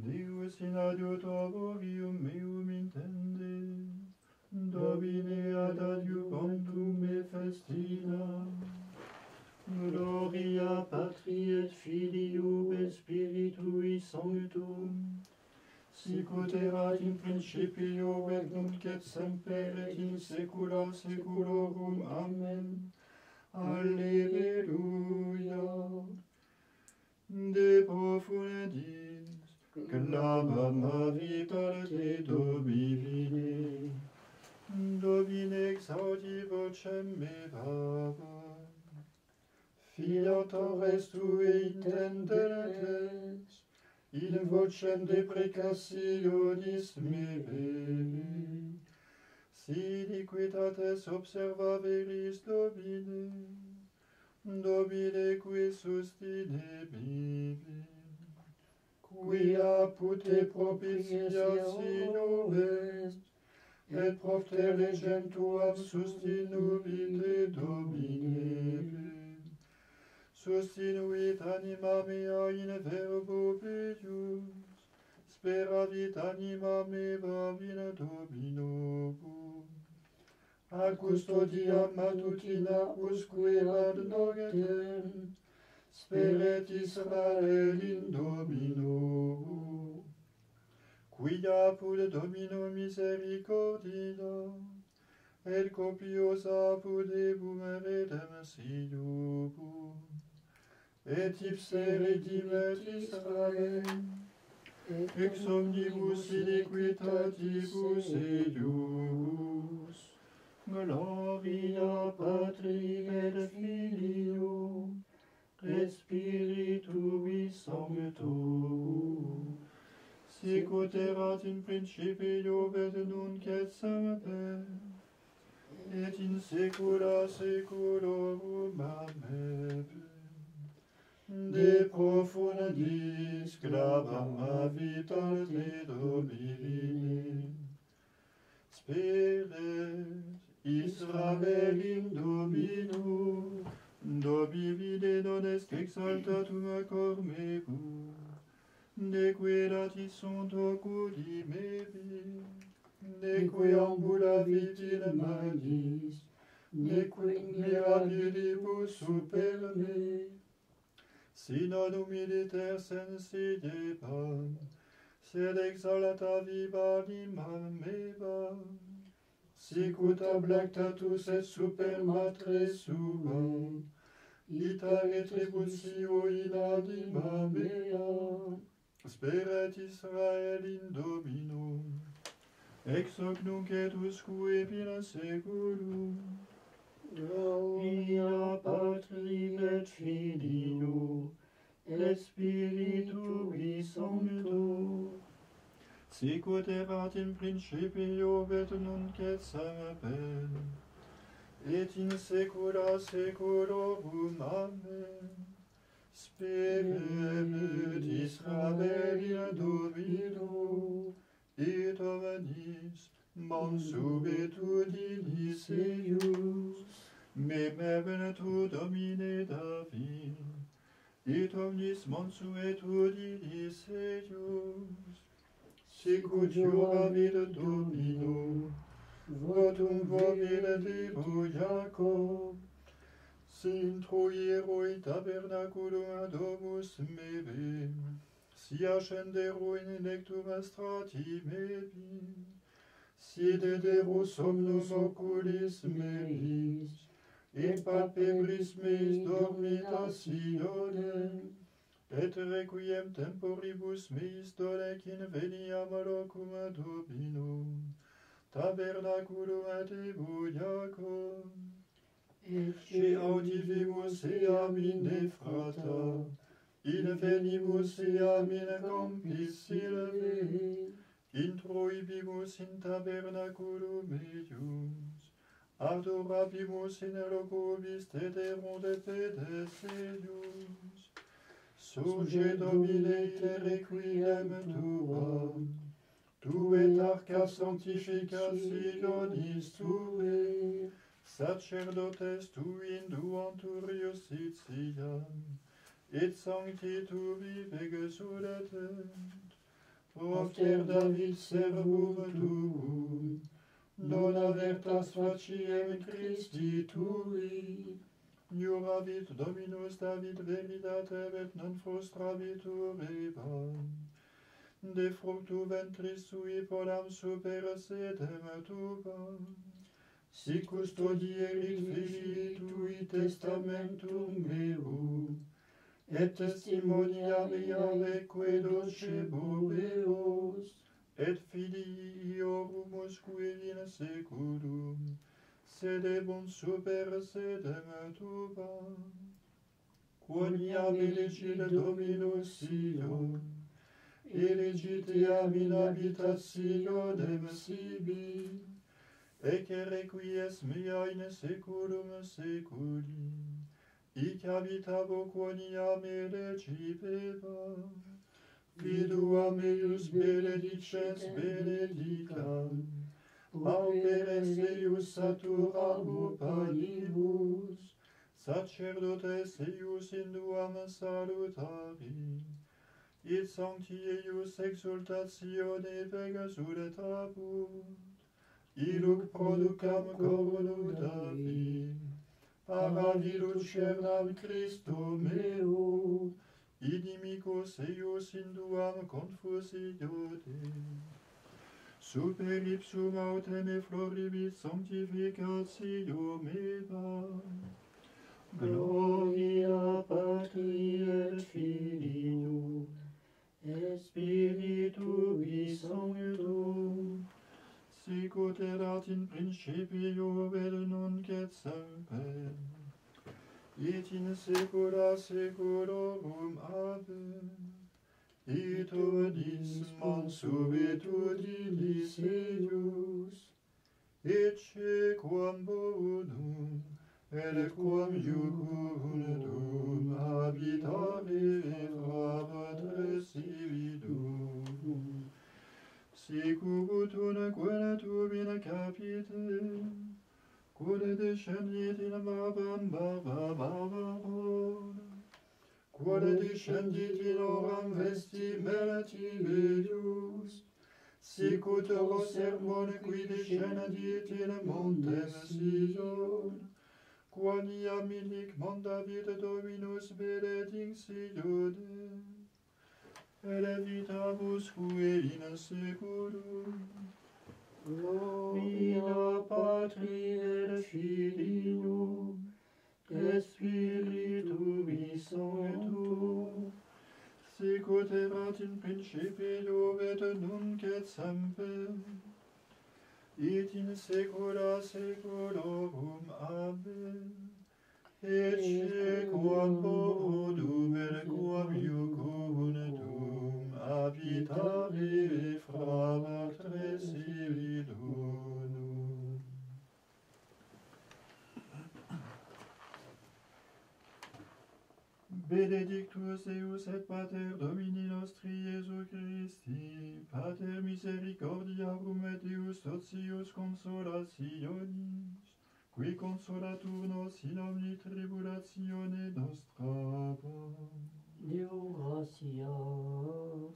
Deus in adiutorium meum intende, Domine ad adiuvantum me festina, Gloria Patri et Filio et Spiritui Sanctum, sicut erat in principio et nunc et semper et in saecula saeculorum. Amen. Alleluia. De profundis clamamavi per te Domine, Domine exaudi vocem meam. Fiator tue intendetes, in vocem deprecationis meae, si iniquitates observaveris Domine, Domine qui sustine vivi, qui apud te propitiatio est, et propter legentuam sustinuvite Domine. Sustinuit anima mea in verbo peius, speravit anima mea in Domino. Ad custodiam matutina usque ad noctem, speret Israel in Domino. Quia apud Domino misericordia, et copiosa apud ebum redemptium, et ipse redimet Israel, ex omnibus iniquitatibus eius. Gloria Patri et Filio et Spiritui Sancto, sicut erat in principio et nunc et semper, et in saecula saeculorum. Amen. De profundis clamamavi per te Domine, speret Israel in Domino, Domine non est exaltatum cor meum, neque lati sunt oculi mei, neque ambulavit in manis, neque mirabilibus super me, si non humiliter sensidebam, sed exalta viva anima mea, sicut ablactatus et super matre sua, ita retributio in anima mea, speret Israel in Domino, ex hoc nunc et usque in saeculum. Gloria Patri et Filio et Spiritui Sancto, sicut erat in principio et nunc et semper, et in saecula saeculorum. Amen. Speret Israel in Domino, et omnis mansuetudinis eius, memem tu Domine David, et omnis mansuetudinis eius, sicut juravit Domino, votum vobile Deo Jacob, si intruieroi tabernaculum domus meae, si ascendero in electum strati meae, si dedero somnus oculis meis, et palpebris meis dormitationem, et requiem temporibus meis dolec inveniam locum Domino, tabernaculum Deo Jacob, ecce audivimus eam in Ephrata, invenimus eam in campis Silvae, introibimus in tabernaculum eius, adorabimus in loco vistederum de pedes eius. Suge Domine te requiem tuam, tu et arca sanctificationis tuae, sacerdotes tui induanturius sitiam, et sancti tui exudatent, Profter David servum tuum, dona vertas faciem Christi tui, Juravit Dominus David veritate et non frustrabitur evam, de fructu ventris sui podam super sedem tuam, si custodierit filii tui testamentum meum, et testimoniariaveque docebur eos, et filii iorumusque in seculum, sedebunt super sedem tuam. Quoniam elegit Dominus Sion, elegitiam in habitationem sibi, ecce requies mea in seculum seculi, hic habitabo quoniam elegipeva, fiduam eius benedicens benedicam, pauperes eius saturabo paibus, sacerdotes eius induam salutari, et sancti eius exultatione exudabunt, illuc producam cornu David, paravilut cernam Christo meo, inimicos eius induam confusione. Super ipsum autem e floribus sanctificatio mea. Gloria Patri et Filio, et Spiritui Sancto, sicut erat in principio et nunc et semper, et in saecula saeculorum. Amen. Et odis mansubit udilis eius, ecce quam bonum, et quam iucundum habitare fra patres cividum, sicut una quenatum in capite, quod descendit in Babam, quod descendit in oram vestimentivius, sicut o sermon qui descendit in montem Sion, quoniam inic mandavit Dominus benedictione, elevitabusque in seculum. Gloria Patri et Filio, et Spiritui Sancto, sicut erat in principio et nunc et semper, et in saecula saeculorum. Amen. Ecce quam bonum et quam iucundum habitare fra patres cividum. Benedictus eius et Pater Domini nostri Iesu Christi, Pater misericordiarum et Deus totius consolationis, qui consolatur nos in omni tribulatione nostra. Deo gratias.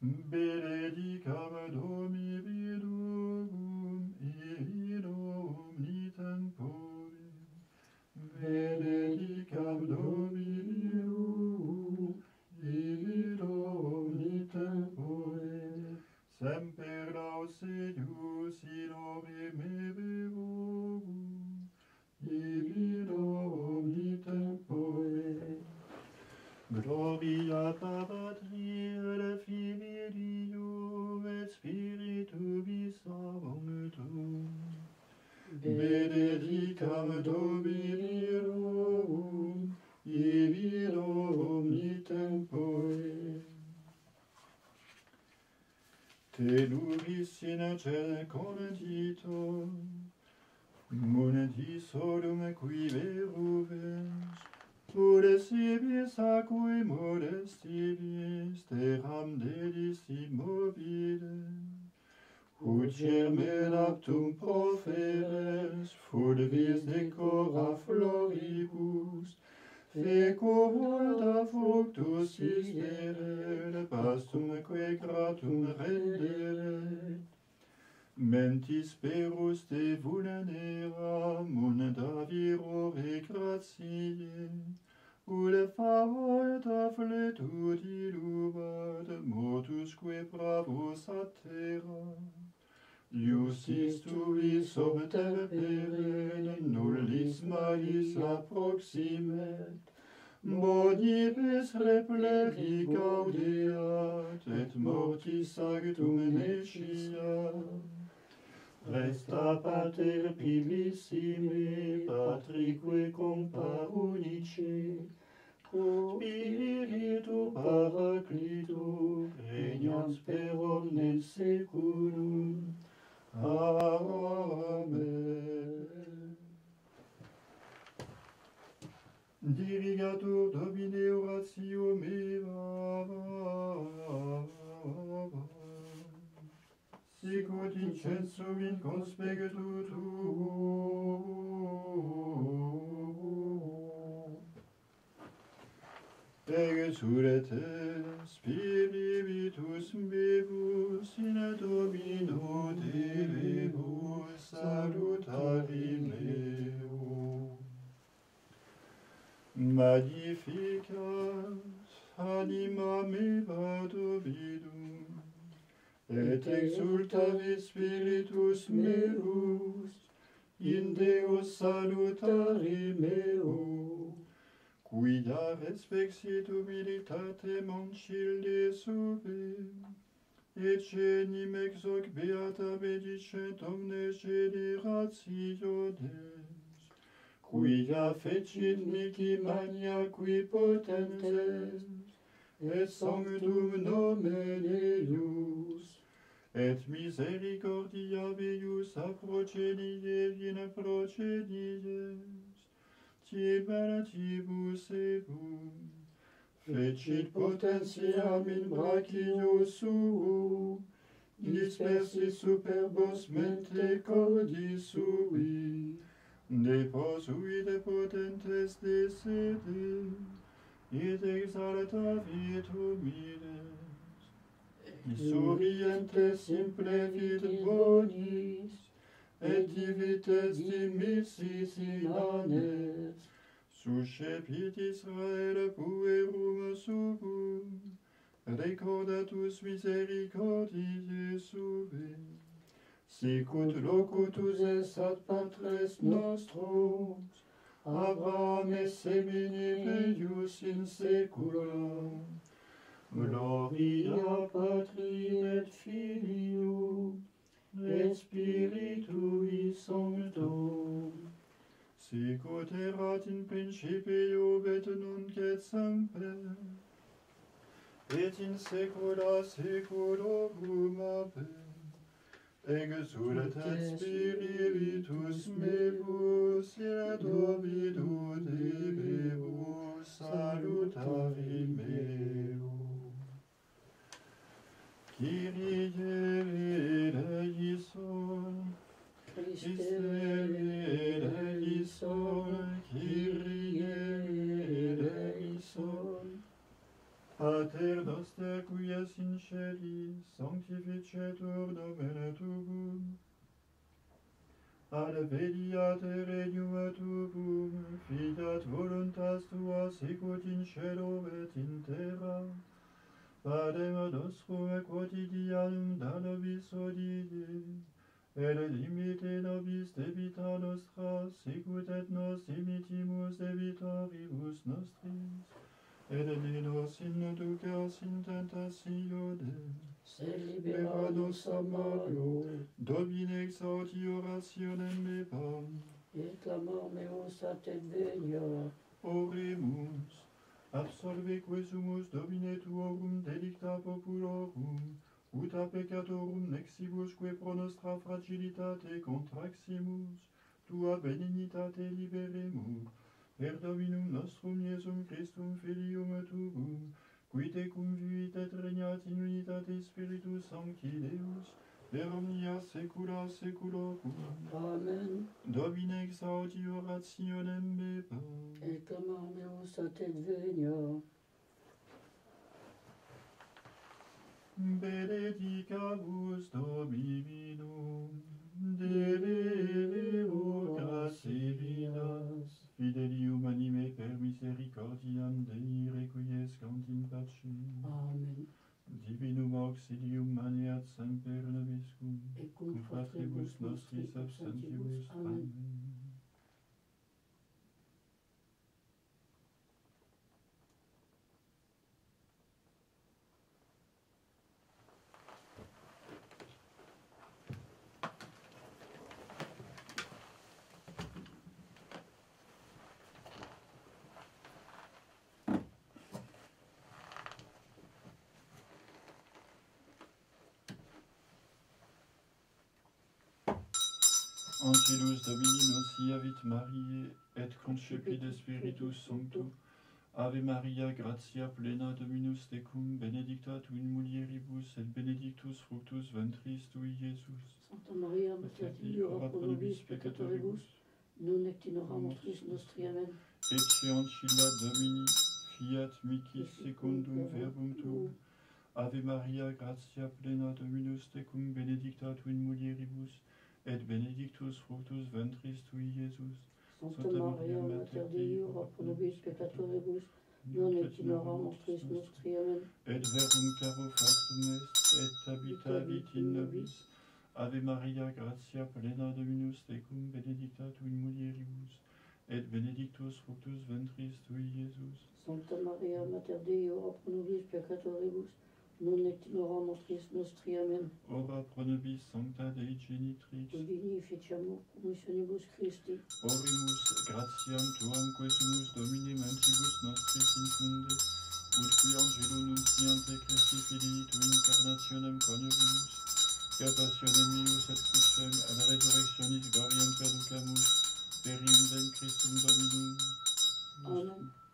Benedicam Domini Dum in omni tempore. Benedicam Domini Dum in omni tempore. Semper laus eius in nomine meum, in omni tempore. Gloria Patri et Filio et Spiritui Sancto. Benedicam Domini Dum in omni tempore. Te nubis in cele conedito, moneti solum qui veruvens, pudesibis aquae modestibis terram dedis immobile, ut germen aptum proferens, fulvis decora floribus, feco multa fructus istere, pastum que gratum rendere. Mentis perus te vulnera, monda virore gratiae, ut faulta fletud ilubat, mortusque bravos a terra. Iustis tuis obterpere, nullis malis approximet, bonibus repleri gaudeat, et mortis actum nesciat. Resta pater pilissime, patrique comparunice, pro spiritu paraclitu, regnans per omnes saeculum. Amen. Dirigatur Domine oratio mea, sicut incensum in conspectu tuum. Exulet spiritus mebus in Domino Deus salutari meo. Magnificat anima mea Dominum, et exultavit spiritus meus in Deus salutari meo, quia respexit humilitate mancilde sube, et genim ex hoc beata benedicent omnes generationes, quia fecit mihi maniacui potentes, et sanctum nomen eius, et misericordia eius a progenie in progenies, tiberatibus ebum, fecit potentiam in brachio suo, dispersis superbos mente cordis sui, deposuit potentes de sede, et exaltavit humiles, surientes simplevit bonis, et divites dimissis inanes, suscepit Israel puerum suum, recordatus misericordiae suae, sicut locutus es ad patres nostros, Abraham et semini eius in saecula. Gloria Patri et Filio, et Spiritui Sancto, sicut erat in principio et nunc et semper, et in saecula saeculorum. Amen. Exulet spiritus mebus in Domino Deus salutari meo. Kyrie eleison, Christe eleison, Kyrie eleison. Pater noster qui es in celis, sanctificetur nomen tuum. Adveniat regnum tuum, fiat voluntas tua sicut in cielo et in terra. Panem nostrum quotidianum da nobis hodie, et dimite nobis debita nostra, sicut et nos dimitimus debitoribus nostris. Et ne nos inducas in tentationem, sed libera nos a malo, Domine exaudi orationem meam. et clamor meus a te venia. Oremus, absolve quesumus Domine tuorum delicta populorum, ut a peccatorum nexibusque pro nostra fragilitate contraximus, tua benignitate liberemur, per Dominum nostrum Iesum Christum Filium tuum, qui tecum vivit et regnat in unitate Spiritus Sancti Deus, per omnia saecula saeculorum. Amen. Domine exaudi orationem mea. Et clamor meus adveniat. Benedicamus Dominum, Deo gracias, fidelium anime per misericordiam Dei requiescant in pace. Amen. Divinum auxilium maneat semper nobiscum, Et cum fratribus nostris absentibus. Amen. Angelus Domini nuntiavit Mariae, et concepit de Spiritus Sancto. Ave Maria, gratia plena Dominus tecum, benedicta tu in mulieribus, et benedictus fructus ventris tui, Iesus. Santa Maria, Mater Dei, ora pro nobis peccatoribus, nun et in hora mortis nostri. Amen. Ecce ancilla Domini, fiat mihi secundum verbum tuum. Ave Maria, gratia plena Dominus tecum, benedicta tu in mulieribus, et benedictus fructus ventris tui, Iesus. Santa Maria, Mater Dei, ora pro nobis peccatoribus, nun et in hora mortis nostri. Amen. Et verbum caro factum est, et habitavit in nobis. Ave Maria, gratia plena Dominus tecum, benedicta tu in mulieribus, et benedictus fructus ventris tui, Iesus. Santa Maria, Mater Dei, ora pro nobis peccatoribus, nun et in hora mortis nostri. Amen. Ora pro nobis sancta Dei genitrix, Divini efficiamur promissionibus Christi, orimus gratiam tuam quesumus Domine mentibus nostris infunde, ut qui angelo nunciante Christi filii tu incarnationem coniovimus, per passionem eius et crucem, ad resurrectionis gloriam perducamus, per iundem Christum Dominum. Amen.